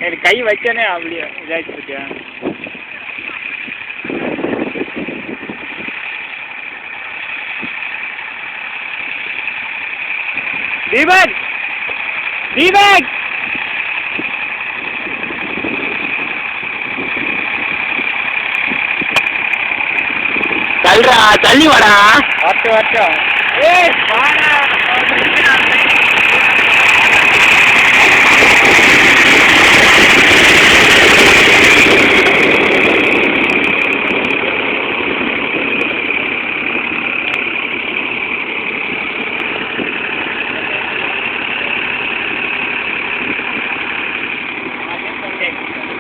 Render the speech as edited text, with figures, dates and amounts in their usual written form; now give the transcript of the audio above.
எனக்கு கை வச்சனே அப்படியே இதாச்சு பத்தியா. தீபக் தீபக் தள்ளி வாடா. வரட்டும். ஏய் வாடா.